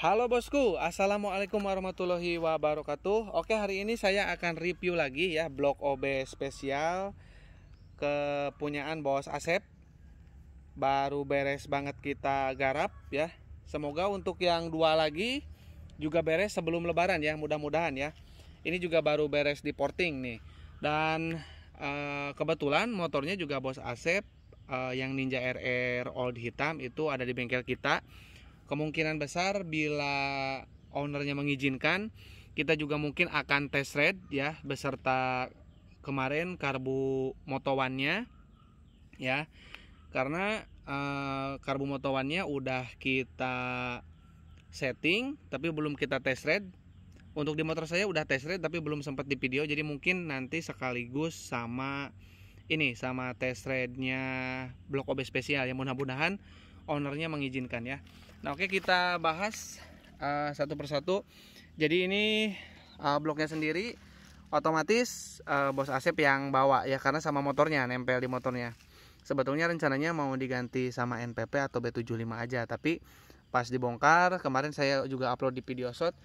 Halo bosku, assalamualaikum warahmatullahi wabarakatuh. Oke, hari ini saya akan review lagi ya blok OB spesial kepunyaan Bos Asep. Baru beres banget kita garap ya. Semoga untuk yang dua lagi juga beres sebelum lebaran ya, mudah-mudahan ya. Ini juga baru beres di porting nih. Dan kebetulan motornya juga Bos Asep, yang Ninja RR Old hitam itu ada di bengkel kita. Kemungkinan besar bila ownernya mengizinkan, kita juga mungkin akan test ride ya, beserta kemarin karbu motowannya ya. Karena karbu motowannya udah kita setting tapi belum kita test ride. Untuk di motor saya udah test ride tapi belum sempat di video, jadi mungkin nanti sekaligus sama ini, sama test ride-nya blok OB spesial ya, mudah-mudahan ownernya mengizinkan ya. Nah oke, kita bahas satu persatu. Jadi ini bloknya sendiri otomatis Bos Asep yang bawa ya, karena sama motornya, nempel di motornya. Sebetulnya rencananya mau diganti sama NPP atau B75 aja, tapi pas dibongkar kemarin saya juga upload di video shot,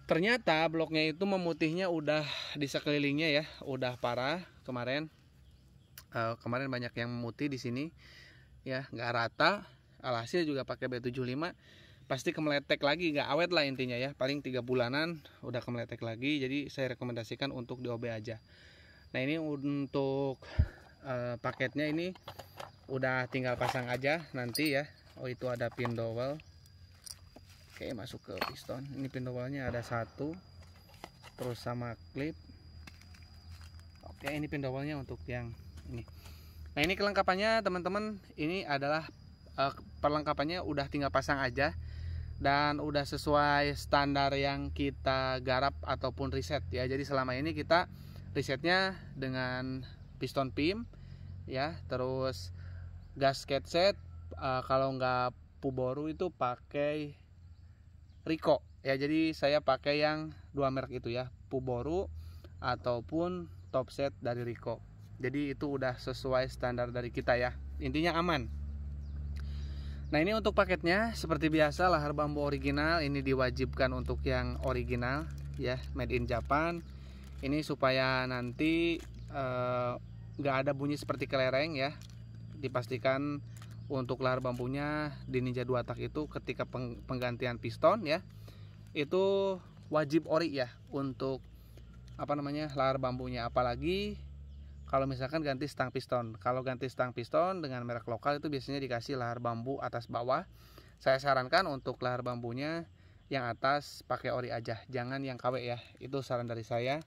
ternyata bloknya itu memutihnya udah di sekelilingnya ya, udah parah kemarin. Kemarin banyak yang memutih di sini ya, nggak rata. Alhasil juga pakai B75 pasti kemeletek lagi, nggak awet lah intinya ya, paling 3 bulanan udah kemeletek lagi. Jadi saya rekomendasikan untuk di OB aja. Nah ini untuk paketnya ini udah tinggal pasang aja nanti ya. Oh itu ada pin dowel. Oke, masuk ke piston. Ini pin dowelnya ada satu, terus sama klip. Oke, ini pin dowelnya untuk yang ini. Nah ini kelengkapannya teman-teman, ini adalah perlengkapannya udah tinggal pasang aja dan udah sesuai standar yang kita garap ataupun riset ya. Jadi selama ini kita risetnya dengan piston PIM ya, terus gasket set kalau nggak Puboru itu pakai Rico ya. Jadi saya pakai yang dua merek itu ya, Puboru ataupun top set dari Rico. Jadi itu udah sesuai standar dari kita ya, intinya aman. Nah ini untuk paketnya seperti biasa, lahar bambu original, ini diwajibkan untuk yang original ya, made in Japan. Ini supaya nanti nggak ada bunyi seperti kelereng ya. Dipastikan untuk lahar bambunya di Ninja 2 tak itu ketika penggantian piston ya, itu wajib ori ya untuk lahar bambunya. Apalagi kalau misalkan ganti stang piston. Kalau ganti stang piston dengan merek lokal itu biasanya dikasih lahar bambu atas bawah. Saya sarankan untuk lahar bambunya yang atas pakai ori aja, jangan yang KW ya. Itu saran dari saya.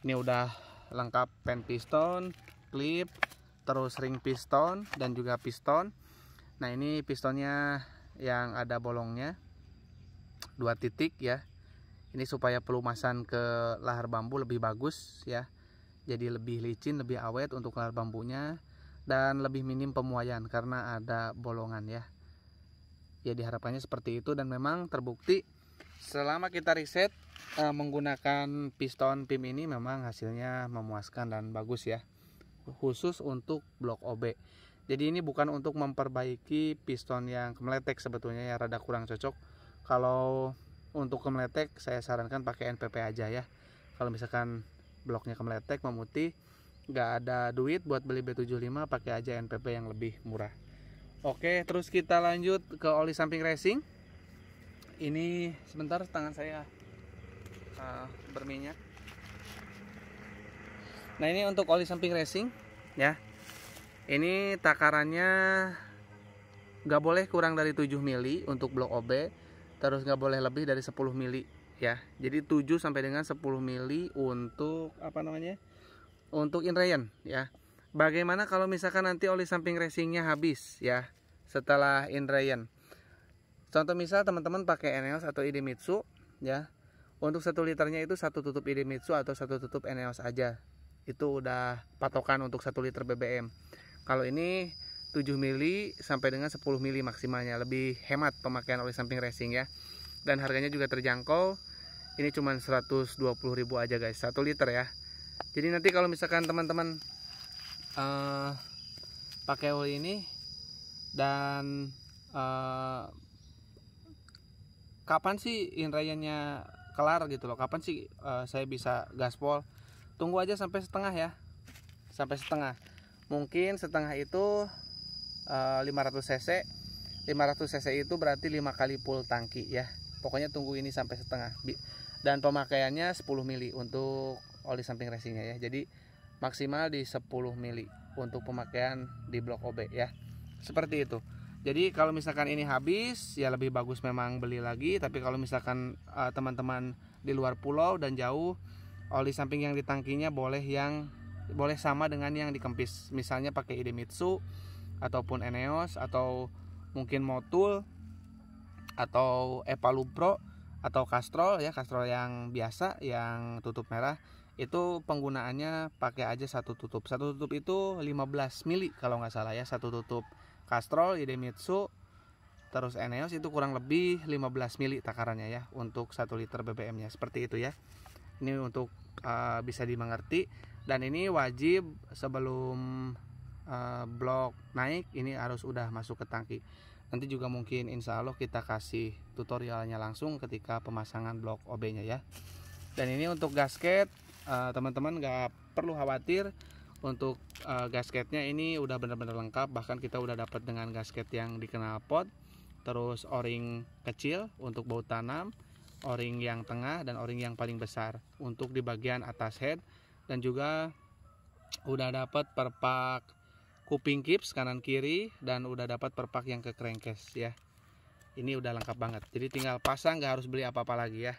Ini udah lengkap pen piston, klip, terus ring piston dan juga piston. Nah ini pistonnya yang ada bolongnya 2 titik ya. Ini supaya pelumasan ke lahar bambu lebih bagus ya. Jadi lebih licin, lebih awet untuk lahar bambunya, dan lebih minim pemuaian karena ada bolongan ya. Ya diharapkannya seperti itu, dan memang terbukti selama kita riset menggunakan piston PIM ini memang hasilnya memuaskan dan bagus ya. Khusus untuk blok OB. Jadi ini bukan untuk memperbaiki piston yang kemeletek, sebetulnya ya rada kurang cocok. Kalau untuk kemeletek saya sarankan pakai NPP aja ya. Kalau misalkan bloknya kemeletek memutih, nggak ada duit buat beli B75, pakai aja NPP yang lebih murah. Oke, terus kita lanjut ke oli samping racing. Ini sebentar, tangan saya berminyak. Nah ini untuk oli samping racing ya. Ini takarannya nggak boleh kurang dari 7 mili untuk blok OB, terus nggak boleh lebih dari 10 mili ya. Jadi 7 sampai dengan 10 mili untuk untuk inrayan ya. Bagaimana kalau misalkan nanti oli samping racingnya habis ya setelah inrayan? Contoh misal teman-teman pakai Eneos atau Idemitsu ya. Untuk 1 liternya itu 1 tutup Idemitsu atau 1 tutup Eneos aja. Itu udah patokan untuk 1 liter BBM. Kalau ini 7 mili sampai dengan 10 mili maksimalnya, lebih hemat pemakaian oli samping racing ya. Dan harganya juga terjangkau. Ini cuma 120.000 aja guys, 1 liter ya. Jadi nanti kalau misalkan teman-teman pakai oli ini dan kapan sih inrayannya kelar gitu loh, kapan sih saya bisa gaspol. Tunggu aja sampai setengah ya, sampai setengah. Mungkin setengah itu 500 cc. 500 cc itu berarti 5 kali full tangki ya. Pokoknya tunggu ini sampai setengah. Dan pemakaiannya 10 mili untuk oli samping racingnya ya. Jadi maksimal di 10 mili untuk pemakaian di blok OB ya. Seperti itu. Jadi kalau misalkan ini habis ya lebih bagus memang beli lagi. Tapi kalau misalkan teman-teman di luar pulau dan jauh, oli samping yang di tangkinya boleh sama dengan yang dikempis. Misalnya pakai Idemitsu ataupun Eneos atau mungkin Motul atau Epalu Pro atau Castrol ya, Castrol yang biasa yang tutup merah. Itu penggunaannya pakai aja satu tutup. Satu tutup itu 15 mili kalau nggak salah ya. Satu tutup Castrol, Idemitsu, terus Eneos itu kurang lebih 15 mili takarannya ya untuk 1 liter BBM nya. Seperti itu ya. Ini untuk bisa dimengerti. Dan ini wajib sebelum blok naik ini harus udah masuk ke tangki. Nanti juga mungkin insya Allah kita kasih tutorialnya langsung ketika pemasangan blok OB nya ya. Dan ini untuk gasket, teman-teman nggak perlu khawatir. Untuk gasketnya ini udah benar-benar lengkap. Bahkan kita udah dapat dengan gasket yang dikenal pot, terus o-ring kecil untuk baut tanam, o-ring yang tengah, dan o-ring yang paling besar untuk di bagian atas head. Dan juga udah dapat perpak kuping kips kanan kiri, dan udah dapat perpak yang ke crankcase ya. Ini udah lengkap banget, jadi tinggal pasang, nggak harus beli apa-apa lagi ya.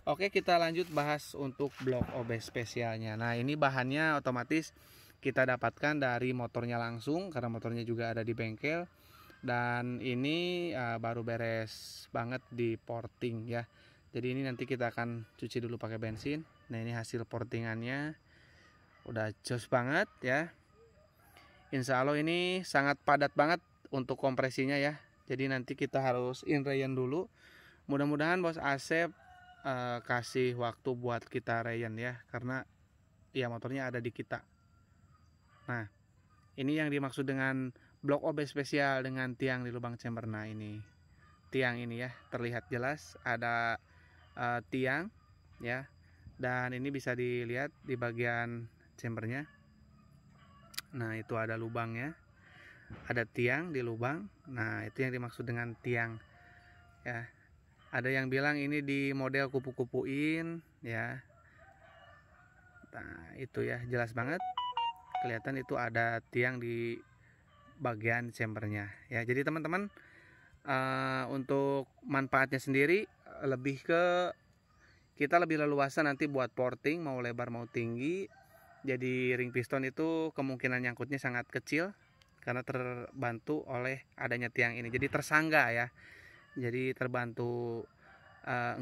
Oke, kita lanjut bahas untuk blok OB spesialnya. Nah, ini bahannya otomatis kita dapatkan dari motornya langsung karena motornya juga ada di bengkel. Dan ini baru beres banget di porting ya. Jadi ini nanti kita akan cuci dulu pakai bensin. Nah, ini hasil portingannya udah jos banget ya. Insya Allah ini sangat padat banget untuk kompresinya ya. Jadi nanti kita harus inrayan dulu. Mudah-mudahan Bos Asep kasih waktu buat kita rayan ya, karena ya motornya ada di kita. Nah, ini yang dimaksud dengan blok OB spesial dengan tiang di lubang chamber. Nah, ini tiang ini ya, terlihat jelas ada tiang ya. Dan ini bisa dilihat di bagian chambernya. Nah, itu ada lubangnya, ada tiang di lubang. Nah, itu yang dimaksud dengan tiang ya. Ada yang bilang ini di model kupu-kupuin ya. Nah, itu ya jelas banget kelihatan itu ada tiang di bagian chambernya ya. Jadi teman-teman, untuk manfaatnya sendiri lebih ke kita lebih leluasa nanti buat porting, mau lebar mau tinggi. Jadi ring piston itu kemungkinan nyangkutnya sangat kecil karena terbantu oleh adanya tiang ini. Jadi tersangga ya. Jadi terbantu,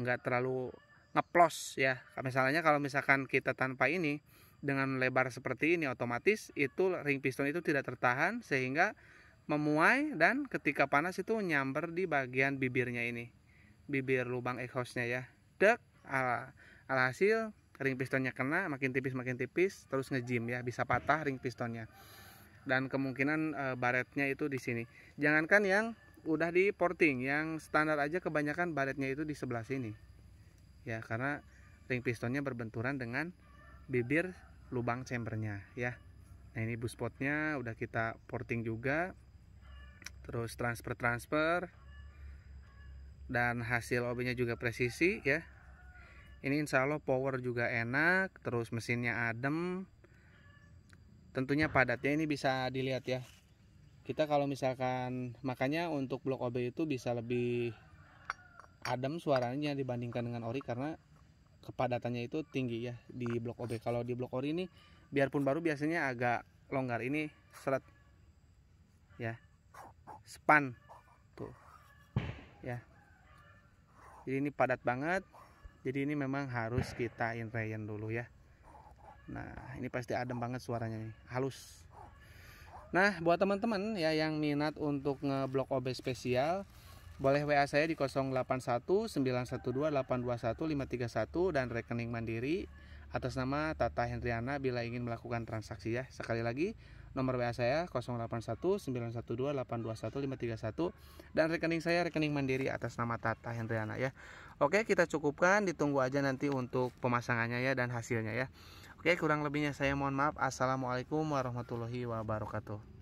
nggak terlalu ngeplos ya. Misalnya kalau misalkan kita tanpa ini dengan lebar seperti ini, otomatis itu ring piston itu tidak tertahan sehingga memuai, dan ketika panas itu nyamber di bagian bibirnya ini, bibir lubang exhaustnya ya. Dek, alhasil ring pistonnya kena, makin tipis terus ngejim ya, bisa patah ring pistonnya. Dan kemungkinan baretnya itu di sini. Jangankan yang udah di porting, yang standar aja kebanyakan baretnya itu di sebelah sini ya, karena ring pistonnya berbenturan dengan bibir lubang chambernya ya. Nah, ini buspotnya udah kita porting juga, terus transfer dan hasil OB nya juga presisi ya. Ini insya Allah power juga enak, terus mesinnya adem, tentunya padatnya ini bisa dilihat ya. Kita kalau misalkan, makanya untuk blok OB itu bisa lebih adem suaranya dibandingkan dengan ori karena kepadatannya itu tinggi ya di blok OB. Kalau di blok ori ini biarpun baru biasanya agak longgar, ini seret ya, span tuh ya. Jadi ini padat banget. Jadi ini memang harus kita inrayan dulu ya. Nah, ini pasti adem banget suaranya nih, halus. Nah, buat teman-teman ya yang minat untuk ngeblok OB spesial, boleh WA saya di 081912821531 dan rekening mandiri atas nama Tata Hendriana bila ingin melakukan transaksi ya. Sekali lagi Nomor WA saya 081912821531 dan rekening saya rekening Mandiri atas nama Tata Hendriana ya. Oke, kita cukupkan, ditunggu aja nanti untuk pemasangannya ya dan hasilnya ya. Oke, kurang lebihnya saya mohon maaf. Assalamualaikum warahmatullahi wabarakatuh.